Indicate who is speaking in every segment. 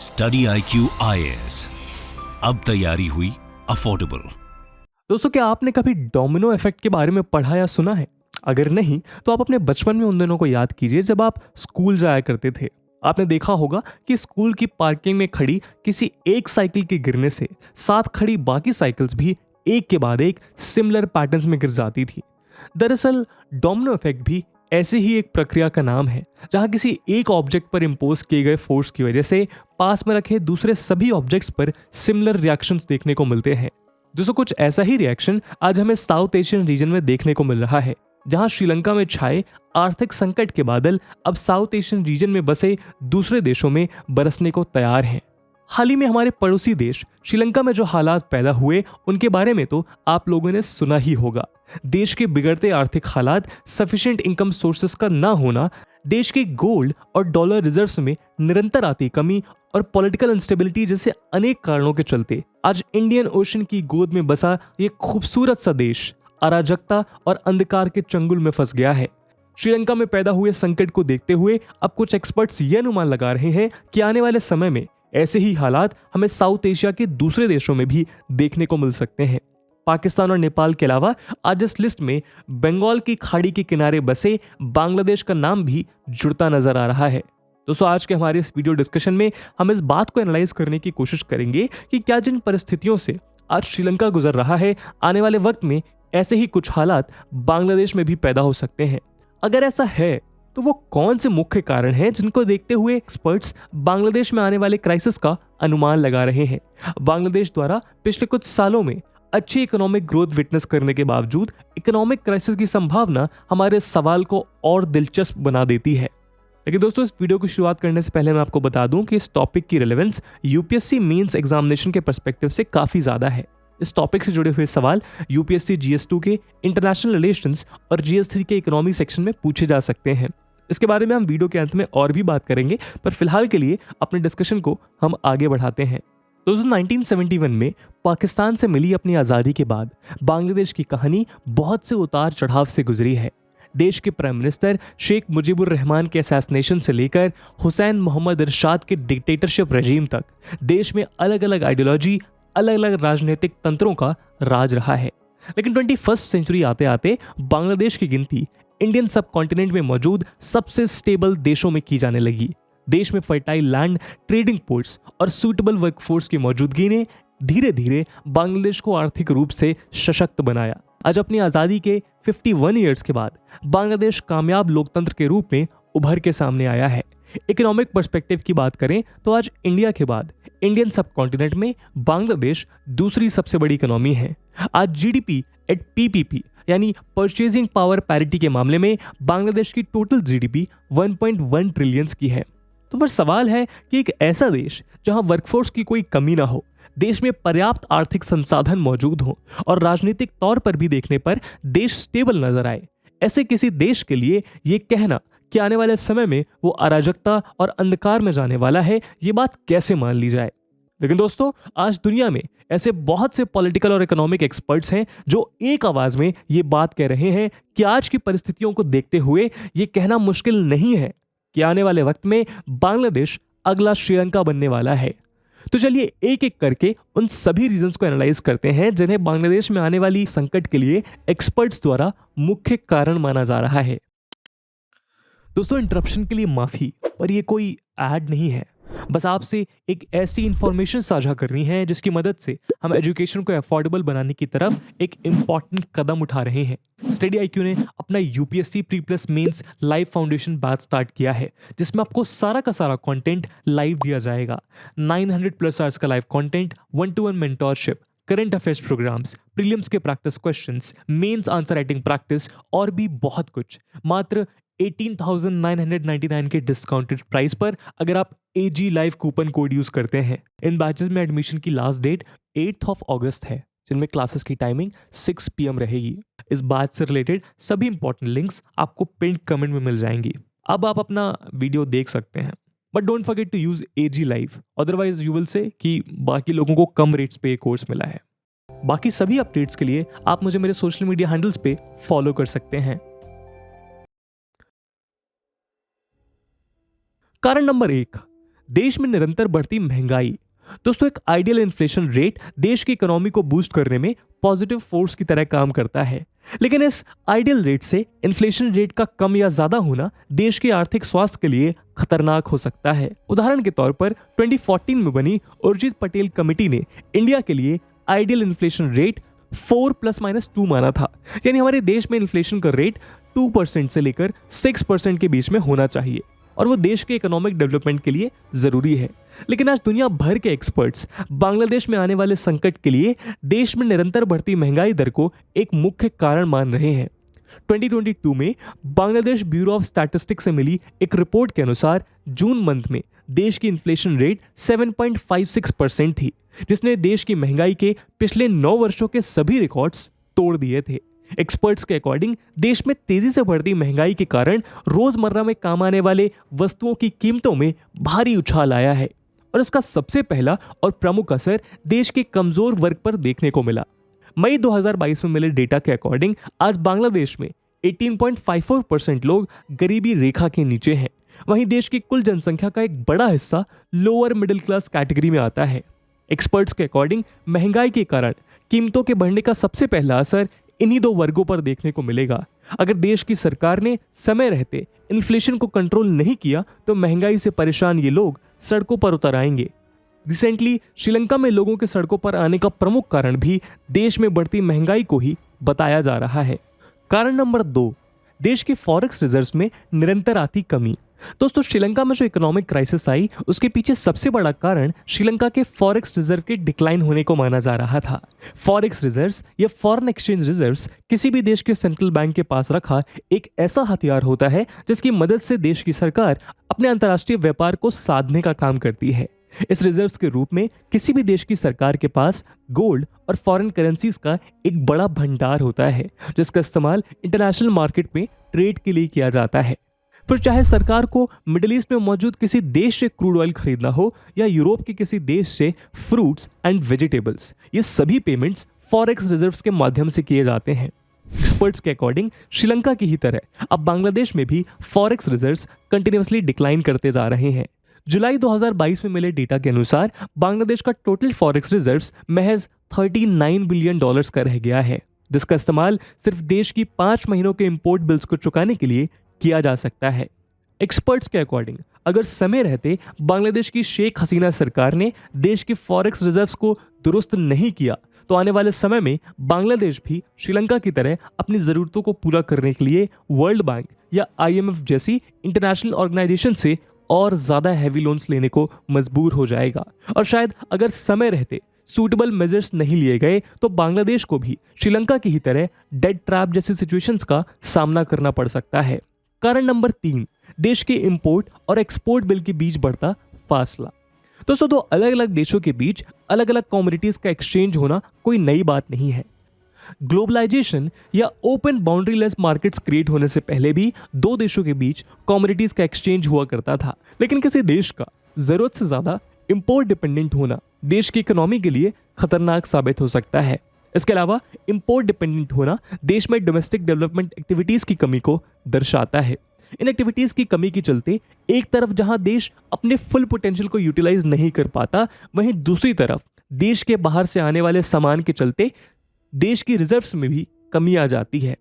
Speaker 1: Study IQ IAS, अब तैयारी हुई अफोर्डेबल।
Speaker 2: दोस्तों, क्या आपने कभी डोमिनो इफेक्ट के बारे में पढ़ा या सुना है? अगर नहीं तो आप अपने बचपन में उन दिनों को याद कीजिए जब आप स्कूल जाया करते थे। आपने देखा होगा कि स्कूल की पार्किंग में खड़ी किसी एक साइकिल के गिरने से साथ खड़ी बाकी साइकिल्स भी एक के बाद एक सिमिलर पैटर्न्स में गिर जाती थी। दरअसल डोमिनो इफेक्ट भी ऐसी ही एक प्रक्रिया का नाम है जहां किसी एक ऑब्जेक्ट पर इंपोज किए गए फोर्स की वजह से पास में रखे दूसरे सभी ऑब्जेक्ट्स पर सिमिलर रिएक्शंस देखने को मिलते हैं। दोस्तों, कुछ ऐसा ही रिएक्शन आज हमें साउथ एशियन रीजन में देखने को मिल रहा है, जहां श्रीलंका में छाए आर्थिक संकट के बादल अब साउथ एशियन रीजन में बसे दूसरे देशों में बरसने को तैयार हैं। हाल ही में हमारे पड़ोसी देश श्रीलंका में जो हालात पैदा हुए उनके बारे में तो आप लोगों ने सुना ही होगा। देश के बिगड़ते आर्थिक हालात, सफिशिएंट इनकम सोर्सेस का ना होना, देश के गोल्ड और डॉलर रिजर्व्स में निरंतर आती कमी और पॉलिटिकल इंस्टेबिलिटी जैसे अनेक कारणों के चलते आज इंडियन ओशन की गोद में बसा ये खूबसूरत सा देश अराजकता और अंधकार के चंगुल में फंस गया है। श्रीलंका में पैदा हुए संकट को देखते हुए अब कुछ एक्सपर्ट्स ये अनुमान लगा रहे हैं कि आने वाले समय में ऐसे ही हालात हमें साउथ एशिया के दूसरे देशों में भी देखने को मिल सकते हैं। पाकिस्तान और नेपाल के अलावा आज इस लिस्ट में बंगाल की खाड़ी के किनारे बसे बांग्लादेश का नाम भी जुड़ता नजर आ रहा है। दोस्तों, आज के हमारे इस वीडियो डिस्कशन में हम इस बात को एनालाइज करने की कोशिश करेंगे कि क्या जिन परिस्थितियों से आज श्रीलंका गुजर रहा है, आने वाले वक्त में ऐसे ही कुछ हालात बांग्लादेश में भी पैदा हो सकते हैं। अगर ऐसा है तो वो कौन से मुख्य कारण हैं जिनको देखते हुए एक्सपर्ट्स बांग्लादेश में आने वाले क्राइसिस का अनुमान लगा रहे हैं। बांग्लादेश द्वारा पिछले कुछ सालों में अच्छी इकोनॉमिक ग्रोथ विटनेस करने के बावजूद इकोनॉमिक क्राइसिस की संभावना हमारे इस सवाल को और दिलचस्प बना देती है। लेकिन दोस्तों, इस वीडियो की शुरुआत करने से पहले मैं आपको बता दूं कि इस टॉपिक की रिलेवेंस यूपीएससी मेंस एग्जामिनेशन के पर्सपेक्टिव से काफी ज्यादा है। इस टॉपिक से जुड़े हुए सवाल यूपीएससी GS2 के इंटरनेशनल रिलेशंस और GS3 के इकोनॉमी सेक्शन में पूछे जा सकते हैं। इसके बारे में हम वीडियो के अंत में और भी बात करेंगे, पर फिलहाल के लिए अपने डिस्कशन को हम आगे बढ़ाते हैं। दोस्तों, 1971 में पाकिस्तान से मिली अपनी आज़ादी के बाद बांग्लादेश की कहानी बहुत से उतार चढ़ाव से गुजरी है। देश के प्राइम मिनिस्टर शेख मुजीबुर रहमान के असैसिनेशन से लेकर हुसैन मोहम्मद इरशाद के डिक्टेटरशिप रजीम तक देश में अलग अलग आइडियोलॉजी, अलग अलग राजनीतिक तंत्रों का राज रहा है। लेकिन 21st सेंचुरी आते आते बांग्लादेश की गिनती इंडियन सब कॉन्टिनेंट में मौजूद सबसे स्टेबल देशों में की जाने लगी। देश में फर्टाइल लैंड, ट्रेडिंग पोर्ट्स और सूटेबल वर्कफोर्स की मौजूदगी ने धीरे धीरे बांग्लादेश को आर्थिक रूप से सशक्त बनाया। आज अपनी आज़ादी के 51 ईयर्स के बाद बांग्लादेश कामयाब लोकतंत्र के रूप में उभर के सामने आया है। इकोनॉमिक पर्सपेक्टिव की बात करें तो आज इंडिया के बाद इंडियन सब कॉन्टिनेंट में बांग्लादेश दूसरी सबसे बड़ी इकोनॉमी है। आज GDP एट PPP यानी परचेजिंग पावर पैरिटी के मामले में बांग्लादेश की टोटल GDP 1.1 ट्रिलियन की है। तो फिर सवाल है कि एक ऐसा देश जहां वर्कफोर्स की कोई कमी ना हो, देश में पर्याप्त आर्थिक संसाधन मौजूद हो और राजनीतिक तौर पर भी देखने पर देश स्टेबल नजर आए, ऐसे किसी देश के लिए ये कहना कि आने वाले समय में वो अराजकता और अंधकार में जाने वाला है, ये बात कैसे मान ली जाए? लेकिन दोस्तों, आज दुनिया में ऐसे बहुत से पॉलिटिकल और इकोनॉमिक एक्सपर्ट्स हैं जो एक आवाज में ये बात कह रहे हैं कि आज की परिस्थितियों को देखते हुए ये कहना मुश्किल नहीं है कि आने वाले वक्त में बांग्लादेश अगला श्रीलंका बनने वाला है। तो चलिए एक एक करके उन सभी रीजंस को एनालाइज करते हैं जिन्हें बांग्लादेश में आने वाली संकट के लिए एक्सपर्ट्स द्वारा मुख्य कारण माना जा रहा है। दोस्तों, इंटरप्शन के लिए माफी, पर ये कोई ऐड नहीं है। बस आपसे एक ऐसी इंफॉर्मेशन साझा करनी है जिसकी मदद से हम एजुकेशन को अफोर्डेबल बनाने की तरफ एक इंपॉर्टेंट कदम उठा रहे हैं। स्टडी IQ ने अपना UPSC pre plus mains live foundation batch start किया है, जिसमें आपको सारा का सारा कंटेंट लाइव दिया जाएगा। 900+ आवर्स का live content, 1-to-1 mentorship, current affairs programmes, prelims के practice questions, mains answer writing practice और भी बहुत कुछ, मात्र 18,999 के डिस्काउंटेड प्राइस पर अगर आप AG live coupon code use करते हैं। इन बैचेस में एडमिशन की लास्ट डेट 8 अगस्त है, जिनमें क्लासेस की टाइमिंग 6 PM रहेगी। इस बैच से रिलेटेड सभी इंपॉर्टेंट लिंक्स आपको पिन कमेंट में मिल जाएंगी। अब आप अपना वीडियो देख सकते हैं, but don't forget to use AG live, otherwise you will say कि बाकी लोगों को कम रेट्स पे कोर्स मिला है। बाकी सभी अपडेट्स के लिए आप मुझे मेरे सोशल मीडिया हैंडल्स पे फॉलो कर सकते हैं। कारण नंबर 1, देश में निरंतर बढ़ती महंगाई। दोस्तों, एक आइडियल इन्फ्लेशन रेट देश की इकोनॉमी को बूस्ट करने में पॉजिटिव फोर्स की तरह काम करता है, लेकिन इस आइडियल रेट से इन्फ्लेशन रेट का कम या ज्यादा होना देश के आर्थिक स्वास्थ्य के लिए खतरनाक हो सकता है। उदाहरण के तौर पर 2014 में बनी उर्जित पटेल कमेटी ने इंडिया के लिए आइडियल इन्फ्लेशन रेट 4+-2 माना था, यानी हमारे देश में इन्फ्लेशन का रेट 2% से लेकर 6% के बीच में होना चाहिए, और वो देश के इकोनॉमिक डेवलपमेंट के लिए जरूरी है। लेकिन आज दुनिया भर के एक्सपर्ट्स बांग्लादेश में आने वाले संकट के लिए देश में निरंतर बढ़ती महंगाई दर को एक मुख्य कारण मान रहे हैं। 2022 में बांग्लादेश ब्यूरो ऑफ स्टैटिस्टिक्स से मिली एक रिपोर्ट के अनुसार जून मंथ में देश की इन्फ्लेशन रेट 7.56% थी, जिसने देश की महंगाई के पिछले 9 वर्षों के सभी रिकॉर्ड्स तोड़ दिए थे। एक्सपर्ट्स के अकॉर्डिंग देश में तेजी से बढ़ती महंगाई के कारण रोजमर्रा में काम आने वाले वस्तुओं की कीमतों में भारी उछाल आया है, और इसका सबसे पहला और प्रमुख असर देश के कमजोर वर्ग पर देखने को मिला। मई 2022 में मिले डेटा के अकॉर्डिंग आज बांग्लादेश में 18.54% लोग गरीबी रेखा के नीचे हैं। वहीं देश की कुल जनसंख्या का एक बड़ा हिस्सा लोअर मिडिल क्लास कैटेगरी में आता है। एक्सपर्ट्स के अकॉर्डिंग महंगाई के कारण कीमतों के बढ़ने का सबसे पहला असर इन्हीं 2 वर्गों पर देखने को मिलेगा। अगर देश की सरकार ने समय रहते इन्फ्लेशन को कंट्रोल नहीं किया तो महंगाई से परेशान ये लोग सड़कों पर उतर आएंगे। रिसेंटली श्रीलंका में लोगों के सड़कों पर आने का प्रमुख कारण भी देश में बढ़ती महंगाई को ही बताया जा रहा है। कारण नंबर 2, देश के फॉरेक्स रिजर्व्स में निरंतर आती कमी। दोस्तों, श्रीलंका में जो इकोनॉमिक क्राइसिस आई उसके पीछे सबसे बड़ा कारण श्रीलंका के फॉरेक्स रिजर्व के डिक्लाइन होने को माना जा रहा था। फॉरेक्स रिजर्व्स या फॉरेन एक्सचेंज रिजर्व्स किसी भी देश के सेंट्रल बैंक के पास रखा एक ऐसा हथियार होता है जिसकी मदद से देश की सरकार अपने अंतर्राष्ट्रीय व्यापार को साधने का काम करती है। इस रिजर्व्स के रूप में किसी भी देश की सरकार के पास गोल्ड और फॉरेन करेंसीज का एक बड़ा भंडार होता है, जिसका इस्तेमाल इंटरनेशनल मार्केट में ट्रेड के लिए किया जाता है। फिर चाहे सरकार को मिडिल ईस्ट में मौजूद किसी देश से क्रूड ऑयल खरीदना हो या यूरोप के किसी देश से फ्रूट्स एंड वेजिटेबल्स, ये सभी पेमेंट्स फॉरेक्स रिजर्व्स के माध्यम से किए जाते हैं। एक्सपर्ट्स के अकॉर्डिंग श्रीलंका की ही तरह अब बांग्लादेश में भी फॉरेक्स रिजर्व्स कंटिन्यूअसली डिक्लाइन करते जा रहे हैं। जुलाई 2022 में मिले डेटा के अनुसार बांग्लादेश का टोटल फॉरेक्स रिजर्व्स महज $39 बिलियन का रह गया है, जिसका इस्तेमाल सिर्फ देश की 5 महीनों के इंपोर्ट बिल्स को चुकाने के लिए किया जा सकता है। एक्सपर्ट्स के अकॉर्डिंग अगर समय रहते बांग्लादेश की शेख हसीना सरकार ने देश के फॉरेक्स रिजर्व्स को दुरुस्त नहीं किया तो आने वाले समय में बांग्लादेश भी श्रीलंका की तरह अपनी ज़रूरतों को पूरा करने के लिए वर्ल्ड बैंक या IMF जैसी इंटरनेशनल ऑर्गेनाइजेशन से और ज़्यादा हैवी लोन्स लेने को मजबूर हो जाएगा। और शायद अगर समय रहते सूटेबल मेजर्स नहीं लिए गए तो बांग्लादेश को भी श्रीलंका की ही तरह डेड ट्रैप जैसी सिचुएशंस का सामना करना पड़ सकता है। कारण नंबर 3, देश के इंपोर्ट और एक्सपोर्ट बिल के बीच बढ़ता फासला। दोस्तों, 2 अलग अलग देशों के बीच अलग अलग कमोडिटीज का एक्सचेंज होना कोई नई बात नहीं है। ग्लोबलाइजेशन या ओपन बाउंड्रीलेस मार्केट्स क्रिएट होने से पहले भी 2 देशों के बीच कमोडिटीज का एक्सचेंज हुआ करता था, लेकिन किसी देश का जरूरत से ज्यादा इंपोर्ट डिपेंडेंट होना देश की इकोनॉमी के लिए खतरनाक साबित हो सकता है। इसके अलावा इंपोर्ट डिपेंडेंट होना देश में डोमेस्टिक डेवलपमेंट एक्टिविटीज की कमी को दर्शाता है। इन एक्टिविटीज की कमी के चलते एक तरफ जहां देश अपने फुल पोटेंशियल को यूटिलाइज नहीं कर पाता, वहीं दूसरी तरफ देश के बाहर से आने वाले सामान के चलते देश की रिजर्व्स में भी कमी आ जाती है।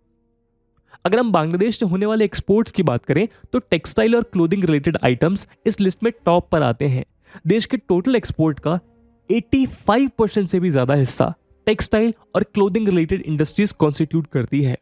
Speaker 2: अगर हम बांग्लादेश से होने वाले एक्सपोर्ट्स की बात करें तो टेक्सटाइल और क्लोथिंग रिलेटेड आइटम्स इस लिस्ट में टॉप पर आते हैं। देश के टोटल एक्सपोर्ट का 85% से भी ज्यादा हिस्सा टेक्सटाइल और क्लोथिंग रिलेटेड इंडस्ट्रीज कॉन्स्टिट्यूट करती है।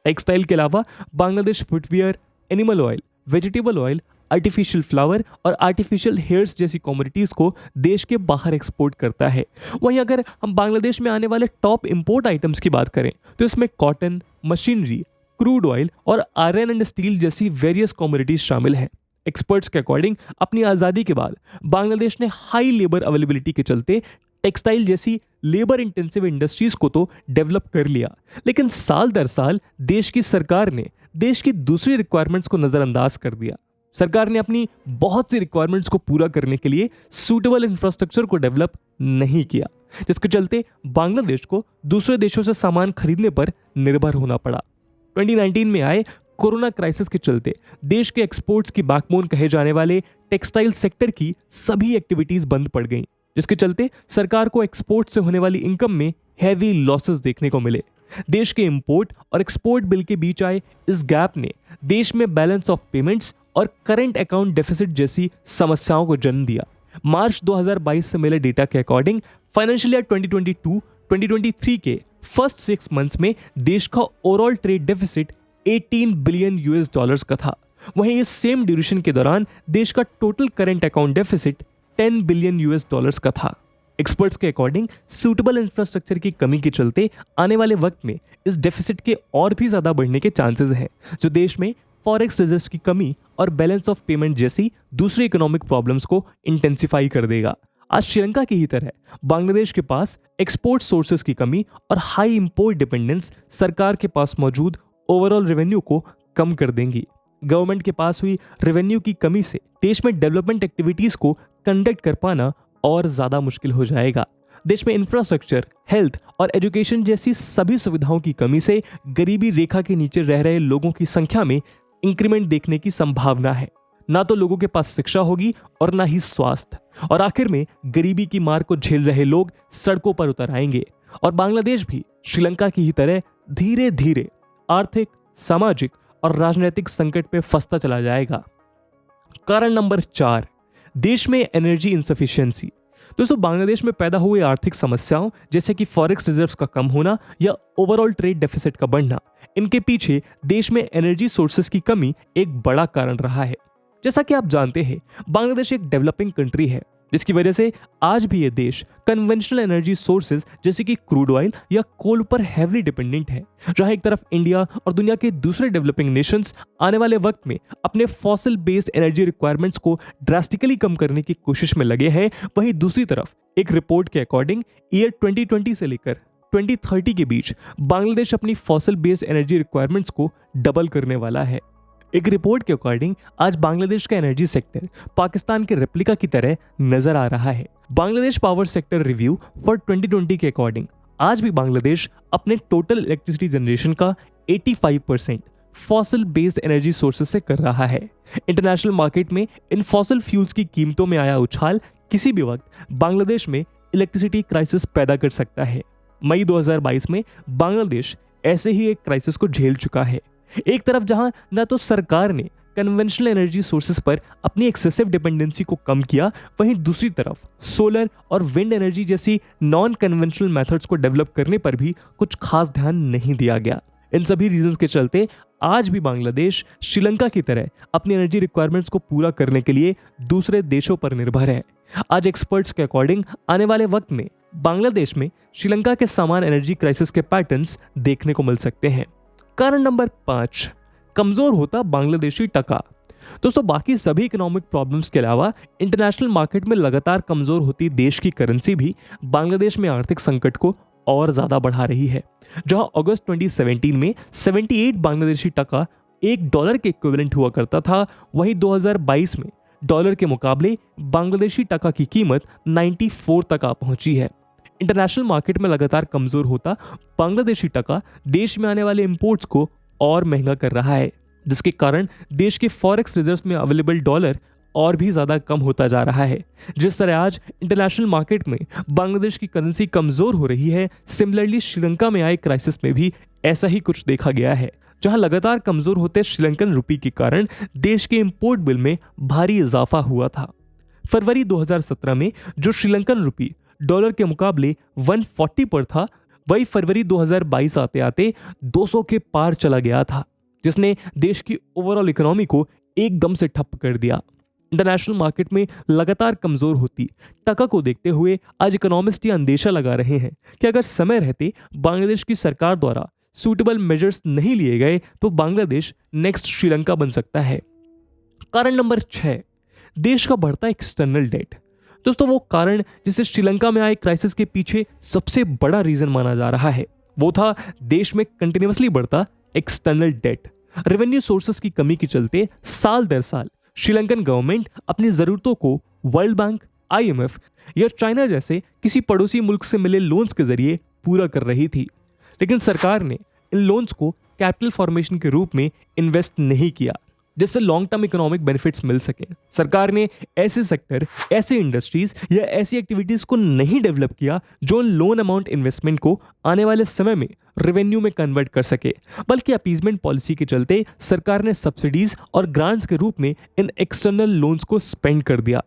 Speaker 2: टेक्सटाइल के अलावा Bangladesh footwear, animal oil, vegetable oil, artificial flower और आर्टिफिशियल हेयर्स जैसी कमोडिटीज को देश के बाहर एक्सपोर्ट करता है। वहीं अगर हम बांग्लादेश में आने वाले टॉप इंपोर्ट आइटम्स की बात करें तो इसमें कॉटन, मशीनरी, क्रूड ऑयल और आयरन एंड स्टील जैसी वेरियस कमोडिटीज शामिल हैं। एक्सपर्ट्स के अकॉर्डिंग अपनी आज़ादी के बाद बांग्लादेश ने हाई लेबर अवेलेबिलिटी के चलते टेक्सटाइल जैसी लेबर इंटेंसिव इंडस्ट्रीज को तो डेवलप कर लिया, लेकिन साल दर साल देश की सरकार ने देश की दूसरी रिक्वायरमेंट्स को नज़रअंदाज कर दिया। सरकार ने अपनी बहुत सी रिक्वायरमेंट्स को पूरा करने के लिए सूटेबल इंफ्रास्ट्रक्चर को डेवलप नहीं किया, जिसके चलते बांग्लादेश को दूसरे देशों से सामान खरीदने पर निर्भर होना पड़ा। 2019 में आए कोरोना क्राइसिस के चलते देश के एक्सपोर्ट्स की बैकबोन कहे जाने वाले टेक्सटाइल सेक्टर की सभी एक्टिविटीज बंद पड़ गईं, जिसके चलते सरकार को एक्सपोर्ट से होने वाली इनकम में हैवी लॉसेस देखने को मिले। देश के इंपोर्ट और एक्सपोर्ट बिल के बीच आए इस गैप ने देश में बैलेंस ऑफ पेमेंट्स और करंट अकाउंट डेफिसिट जैसी समस्याओं को जन्म दिया। मार्च 2022 से मिले डेटा के अकॉर्डिंग फाइनेंशियल ईयर 2022-2023 के फर्स्ट 6 मंथ्स में देश का overall trade deficit 18 billion US dollars का था। वहीं इस सेम ड्यूरेशन के दौरान देश का total current account deficit 10 billion US dollars का था। एक्सपर्ट्स के अकॉर्डिंग सूटेबल इंफ्रास्ट्रक्चर की कमी के चलते आने वाले वक्त में इस डेफिसिट के और भी ज्यादा बढ़ने के चांसेस हैं, जो देश में फॉरेक्स रिजर्व्स की कमी और बैलेंस ऑफ पेमेंट जैसी दूसरी इकोनॉमिक प्रॉब्लम्स को इंटेंसिफाई कर देगा। आज श्रीलंका की ही तरह बांग्लादेश के पास एक्सपोर्ट सोर्सेज की कमी और हाई इंपोर्ट डिपेंडेंस सरकार के पास मौजूद ओवरऑल रेवेन्यू को कम कर देंगी। गवर्नमेंट के पास हुई रेवेन्यू की कमी से देश में डेवलपमेंट एक्टिविटीज को कंडक्ट कर पाना और ज्यादा मुश्किल हो जाएगा। देश में इंफ्रास्ट्रक्चर, हेल्थ और एजुकेशन जैसी सभी सुविधाओं की कमी से गरीबी रेखा के नीचे रह रहे लोगों की संख्या में इंक्रीमेंट देखने की संभावना है। ना तो लोगों के पास शिक्षा होगी और ना ही स्वास्थ्य, और आखिर में गरीबी की मार को झेल रहे लोग सड़कों पर उतर आएंगे और बांग्लादेश भी श्रीलंका की ही तरह धीरे धीरे आर्थिक, सामाजिक और राजनीतिक संकट में फंसता चला जाएगा। कारण नंबर 4, देश में एनर्जी इंसफिशिएंसी। दोस्तों, बांग्लादेश में पैदा हुए आर्थिक समस्याओं जैसे कि फॉरेक्स रिजर्व्स का कम होना या ओवरऑल ट्रेड डेफिसिट का बढ़ना, इनके पीछे देश में एनर्जी सोर्सेस की कमी एक बड़ा कारण रहा है। जैसा कि आप जानते हैं, बांग्लादेश एक डेवलपिंग कंट्री है, जिसकी वजह से आज भी ये देश कन्वेंशनल एनर्जी सोर्सेज जैसे कि क्रूड ऑयल या कोल पर हेवली डिपेंडेंट है। जहां एक तरफ इंडिया और दुनिया के दूसरे डेवलपिंग नेशंस आने वाले वक्त में अपने फॉसिल बेस्ड एनर्जी रिक्वायरमेंट्स को ड्रास्टिकली कम करने की कोशिश में लगे हैं, वहीं दूसरी तरफ एक रिपोर्ट के अकॉर्डिंग ईयर 2020 से लेकर 2030 के बीच बांग्लादेश अपनी फॉसिल बेस्ड एनर्जी रिक्वायरमेंट्स को डबल करने वाला है। एक रिपोर्ट के अकॉर्डिंग आज बांग्लादेश का एनर्जी सेक्टर पाकिस्तान के रेप्लिका की तरह नजर आ रहा है। Bangladesh power sector review for 2020 के अकॉर्डिंग आज भी बांग्लादेश अपने टोटल इलेक्ट्रिसिटी जनरेशन का 85% फॉसिल बेस्ड एनर्जी सोर्सेज से कर रहा है। इंटरनेशनल मार्केट में इन फॉसिल फ्यूल्स की कीमतों में आया उछाल किसी भी वक्त बांग्लादेश में इलेक्ट्रिसिटी क्राइसिस पैदा कर सकता है। मई 2022 में बांग्लादेश ऐसे ही एक क्राइसिस को झेल चुका है। एक तरफ जहां न तो सरकार ने कन्वेंशनल एनर्जी सोर्सेज पर अपनी एक्सेसिव डिपेंडेंसी को कम किया, वहीं दूसरी तरफ सोलर और विंड एनर्जी जैसी नॉन कन्वेंशनल मेथड्स को डेवलप करने पर भी कुछ खास ध्यान नहीं दिया गया। इन सभी रीजंस के चलते आज भी बांग्लादेश श्रीलंका की तरह अपनी एनर्जी रिक्वायरमेंट्स को पूरा करने के लिए दूसरे देशों पर निर्भर है। आज एक्सपर्ट्स के अकॉर्डिंग आने वाले वक्त में बांग्लादेश में श्रीलंका के समान एनर्जी क्राइसिस के पैटर्न्स देखने को मिल सकते हैं। कारण नंबर 5, कमजोर होता बांग्लादेशी टका। दोस्तों, बाकी सभी इकोनॉमिक प्रॉब्लम्स के अलावा इंटरनेशनल मार्केट में लगातार कमजोर होती देश की करेंसी भी बांग्लादेश में आर्थिक संकट को और ज्यादा बढ़ा रही है। जहां अगस्त 2017 में 78 बांग्लादेशी टका $1 के इक्विवेलेंट हुआ करता था, वहीं 2022 में डॉलर के मुकाबले बांग्लादेशी टका की कीमत 94 तक आ पहुंची है। इंटरनेशनल मार्केट में लगातार कमजोर होता बांग्लादेशी टका देश में आने वाले इंपोर्ट्स को और महंगा कर रहा है, जिसके कारण देश के फॉरेक्स रिजर्व्स में अवेलेबल डॉलर और भी ज्यादा कम होता जा रहा है। जिस तरह आज इंटरनेशनल मार्केट में बांग्लादेश की करेंसी कमजोर हो रही है, सिमिलरली श्रीलंका में आए क्राइसिस में भी ऐसा ही कुछ देखा गया है, जहां लगातार कमजोर होते श्रीलंकन रुपी के कारण देश के इंपोर्ट बिल में भारी इजाफा हुआ था। फरवरी 2017 में जो श्रीलंकन रुपी डॉलर के मुकाबले 140 पर था, वही फरवरी 2022 आते आते 200 के पार चला गया था, जिसने देश की ओवरऑल इकोनॉमी को एकदम से ठप कर दिया। इंटरनेशनल मार्केट में लगातार कमजोर होती टका को देखते हुए आज इकोनॉमिस्ट ये अंदेशा लगा रहे हैं कि अगर समय रहते बांग्लादेश की सरकार द्वारा सूटेबल मेजर्स नहीं लिए गए तो बांग्लादेश नेक्स्ट श्रीलंका बन सकता है। कारण नंबर 6, देश का बढ़ता एक्सटर्नल डेट। दोस्तों, वो कारण जिसे श्रीलंका में आए क्राइसिस के पीछे सबसे बड़ा रीजन माना जा रहा है, वो था देश में कंटिन्यूअसली बढ़ता एक्सटर्नल डेट। रेवेन्यू सोर्सेस की कमी के चलते साल दर साल श्रीलंकन गवर्नमेंट अपनी जरूरतों को वर्ल्ड बैंक, IMF या चाइना जैसे किसी पड़ोसी मुल्क से मिले लोन्स के जरिए पूरा कर रही थी, लेकिन सरकार ने इन लोन्स को कैपिटल फॉर्मेशन के रूप में इन्वेस्ट नहीं किया जिससे लॉन्ग टर्म इकोनॉमिक बेनिफिट्स मिल सके। सरकार ने ऐसे सेक्टर, ऐसे इंडस्ट्रीज या ऐसी एक्टिविटीज को नहीं डेवलप किया जो लोन अमाउंट इन्वेस्टमेंट को आने वाले समय में रेवेन्यू में कन्वर्ट कर सके, बल्कि अपीजमेंट पॉलिसी के चलते सरकार ने सब्सिडीज और ग्रांट्स के रूप में इन एक्सटर्नल लोन्स को स्पेंड कर दिया।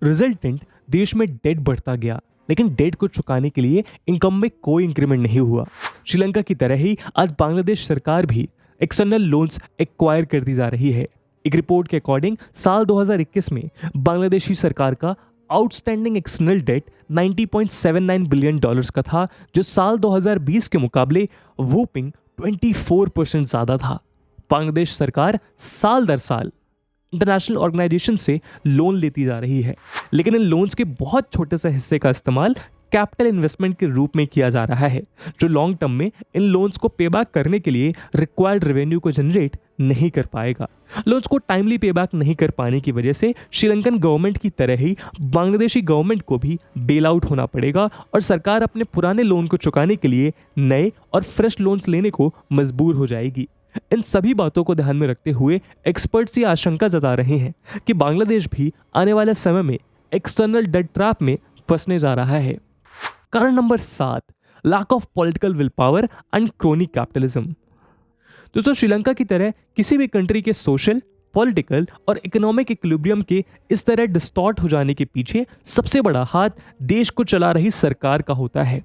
Speaker 2: रिजल्टेंट देश में डेट बढ़ता गया, लेकिन डेट को चुकाने के लिए इनकम में कोई इंक्रीमेंट नहीं हुआ। श्रीलंका की तरह ही आज बांग्लादेश सरकार भी एक्सटर्नल लोन्स एक्वायर करती जा रही है। एक रिपोर्ट के अकॉर्डिंग साल 2021 में बांग्लादेशी सरकार का आउटस्टैंडिंग एक्सटर्नल डेट $90.79 बिलियन का था, जो साल 2020 के मुकाबले वूपिंग 24% ज्यादा था। बांग्लादेश सरकार साल दर साल इंटरनेशनल ऑर्गेनाइजेशन से लोन लेती जा रही है, लेकिन इन लोन्स के बहुत छोटे से हिस्से का इस्तेमाल कैपिटल इन्वेस्टमेंट के रूप में किया जा रहा है, जो लॉन्ग टर्म में इन लोन्स को पेबैक करने के लिए रिक्वायर्ड रेवेन्यू को जनरेट नहीं कर पाएगा। लोन्स को टाइमली पेबैक नहीं कर पाने की वजह से श्रीलंकन गवर्नमेंट की तरह ही बांग्लादेशी गवर्नमेंट को भी बेल आउट होना पड़ेगा और सरकार अपने पुराने लोन को चुकाने के लिए नए और फ्रेश लोन्स लेने को मजबूर हो जाएगी। इन सभी बातों को ध्यान में रखते हुए एक्सपर्ट्स ये आशंका जता रहे हैं कि बांग्लादेश भी आने वाले समय में एक्सटर्नल डेट ट्रैप में फंसने जा रहा है। कारण number 7, lack of political will power and crony capitalism. दोस्तों, श्रीलंका की तरह किसी भी कंट्री के सोशल, पॉलिटिकल और इकोनॉमिक इक्विलिब्रियम के इस तरह डिस्टॉर्ट हो जाने के पीछे सबसे बड़ा हाथ देश को चला रही सरकार का होता है।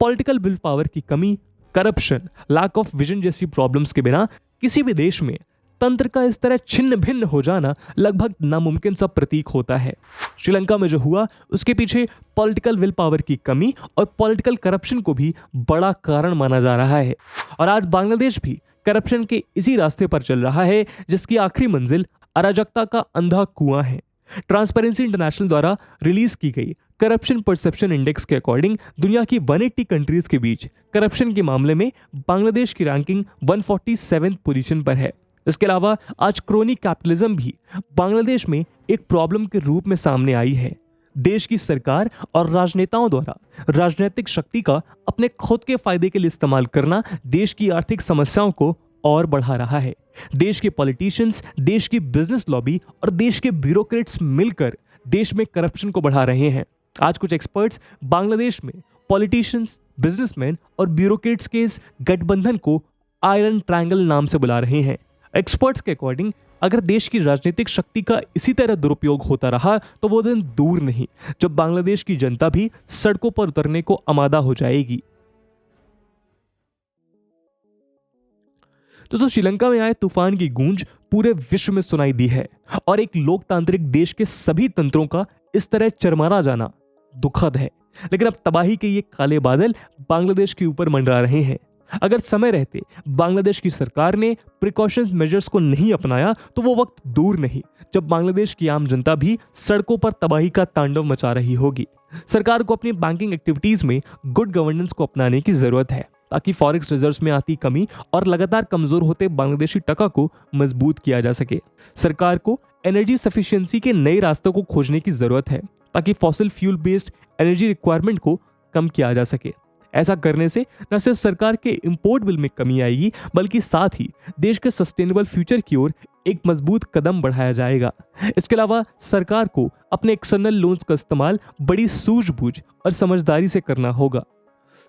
Speaker 2: पॉलिटिकल विल पावर की कमी, करप्शन, लैक ऑफ विजन जैसी प्रॉब्लम्स के बिना किसी भी देश में तंत्र का इस तरह छिन्न भिन्न हो जाना लगभग नामुमकिन सा प्रतीक होता है। श्रीलंका में जो हुआ उसके पीछे पॉलिटिकल विल पावर की कमी और पॉलिटिकल करप्शन को भी बड़ा कारण माना जा रहा है, और आज बांग्लादेश भी करप्शन के इसी रास्ते पर चल रहा है जिसकी आखिरी मंजिल अराजकता का अंधा कुआं है। ट्रांसपेरेंसी इंटरनेशनल द्वारा रिलीज की गई करप्शन परसेप्शन इंडेक्स के अकॉर्डिंग दुनिया की 180 कंट्रीज के बीच करप्शन के मामले में बांग्लादेश की रैंकिंग 147 पोजीशन पर है। इसके अलावा आज क्रोनी कैपिटलिज्म भी बांग्लादेश में एक प्रॉब्लम के रूप में सामने आई है। देश की सरकार और राजनेताओं द्वारा राजनीतिक शक्ति का अपने खुद के फायदे के लिए इस्तेमाल करना देश की आर्थिक समस्याओं को और बढ़ा रहा है। देश के पॉलिटिशियंस, देश की बिजनेस लॉबी और देश के ब्यूरोक्रेट्स मिलकर देश में करप्शन को बढ़ा रहे हैं। आज कुछ एक्सपर्ट्स बांग्लादेश में पॉलिटिशियंस, बिजनेसमैन और ब्यूरोक्रेट्स के इस गठबंधन को आयरन ट्रायंगल नाम से बुला रहे हैं। एक्सपर्ट्स के अकॉर्डिंग अगर देश की राजनीतिक शक्ति का इसी तरह दुरुपयोग होता रहा तो वो दिन दूर नहीं जब बांग्लादेश की जनता भी सड़कों पर उतरने को आमादा हो जाएगी। दोस्तों, श्रीलंका में आए तूफान की गूंज पूरे विश्व में सुनाई दी है और एक लोकतांत्रिक देश के सभी तंत्रों का इस तरह चरमरा जाना दुखद है। लेकिन अब तबाही के ये काले बादल बांग्लादेश के ऊपर मंडरा रहे हैं। अगर समय रहते बांग्लादेश की सरकार ने प्रिकॉशंस मेजर्स को नहीं अपनाया तो वो वक्त दूर नहीं जब बांग्लादेश की आम जनता भी सड़कों पर तबाही का तांडव मचा रही होगी। सरकार को अपनी बैंकिंग एक्टिविटीज में गुड गवर्नेंस को अपनाने की जरूरत है ताकि फॉरेक्स रिजर्व्स में आती कमी और लगातार कमजोर होते बांग्लादेशी टका को मजबूत किया जा सके। सरकार को एनर्जी सफिशिएंसी के नए रास्तों को खोजने की जरूरत है ताकि fossil fuel based energy requirement को कम किया जा सके। ऐसा करने से न सिर्फ सरकार के इंपोर्ट बिल में कमी आएगी बल्कि साथ ही देश के सस्टेनेबल फ्यूचर की ओर एक मजबूत कदम बढ़ाया जाएगा। इसके अलावा सरकार को अपने एक्सटर्नल लोन्स का इस्तेमाल बड़ी सूझबूझ और समझदारी से करना होगा।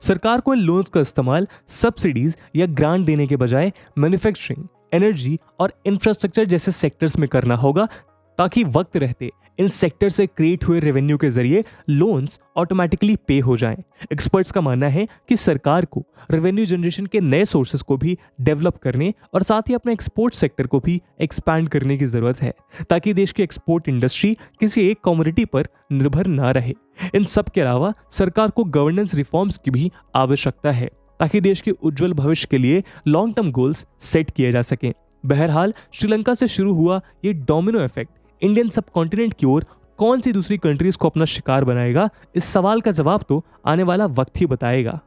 Speaker 2: सरकार को इन लोन्स का इस्तेमाल सब्सिडीज या ग्रांट देने के बजाय मैन्युफैक्चरिंग, एनर्जी और इंफ्रास्ट्रक्चर जैसे सेक्टर्स में करना होगा ताकि वक्त रहते इन सेक्टर से क्रिएट हुए रेवेन्यू के जरिए लोन्स ऑटोमेटिकली पे हो जाएं। एक्सपर्ट्स का मानना है कि सरकार को रेवेन्यू जनरेशन के नए सोर्सेज को भी डेवलप करने और साथ ही अपने एक्सपोर्ट सेक्टर को भी एक्सपैंड करने की जरूरत है ताकि देश की एक्सपोर्ट इंडस्ट्री किसी एक कमोडिटी पर निर्भर ना रहे। इन सब के अलावा सरकार को गवर्नेंस रिफॉर्म्स की भी आवश्यकता है ताकि देश के उज्जवल भविष्य के लिए लॉन्ग टर्म गोल्स सेट किए जा सकें। बहरहाल, श्रीलंका से शुरू हुआ ये डोमिनो इफेक्ट इंडियन सब कॉन्टिनेंट की ओर कौन सी दूसरी कंट्रीज को अपना शिकार बनाएगा, इस सवाल का जवाब तो आने वाला वक्त ही बताएगा।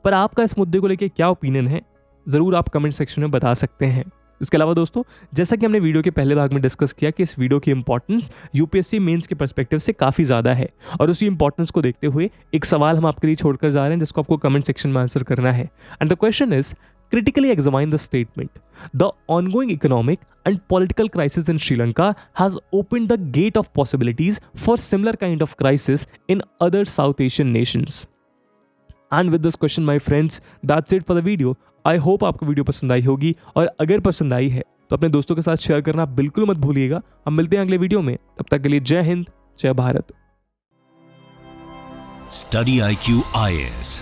Speaker 2: पर आपका इस मुद्दे को लेकर क्या ओपिनियन है, जरूर आप कमेंट सेक्शन में बता सकते हैं। इसके अलावा दोस्तों, जैसा कि हमने वीडियो के पहले भाग में डिस्कस किया कि इस वीडियो की इंपॉर्टेंस यूपीएससी मेंस के पर्सपेक्टिव से काफ़ी ज़्यादा है और उसी इंपॉर्टेंस को देखते हुए एक सवाल हम आपके लिए छोड़कर जा रहे हैं जिसको आपको कमेंट सेक्शन में आंसर करना है। And the question is, critically examine the statement. The ongoing economic and political crisis in Sri Lanka has opened the gate of possibilities for similar kind of crisis in other South Asian nations. And with this question, my friends, that's it for the video. I hope आपको video पसंद आई होगी, और अगर पसंद आई है तो अपने दोस्तों के साथ शेयर करना बिल्कुल मत भूलिएगा। हम मिलते हैं अगले वीडियो में, तब तक के लिए जय हिंद, जय भारत।
Speaker 1: स्टडी IQ IAS,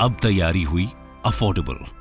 Speaker 1: अब तैयारी हुई अफोर्डेबल।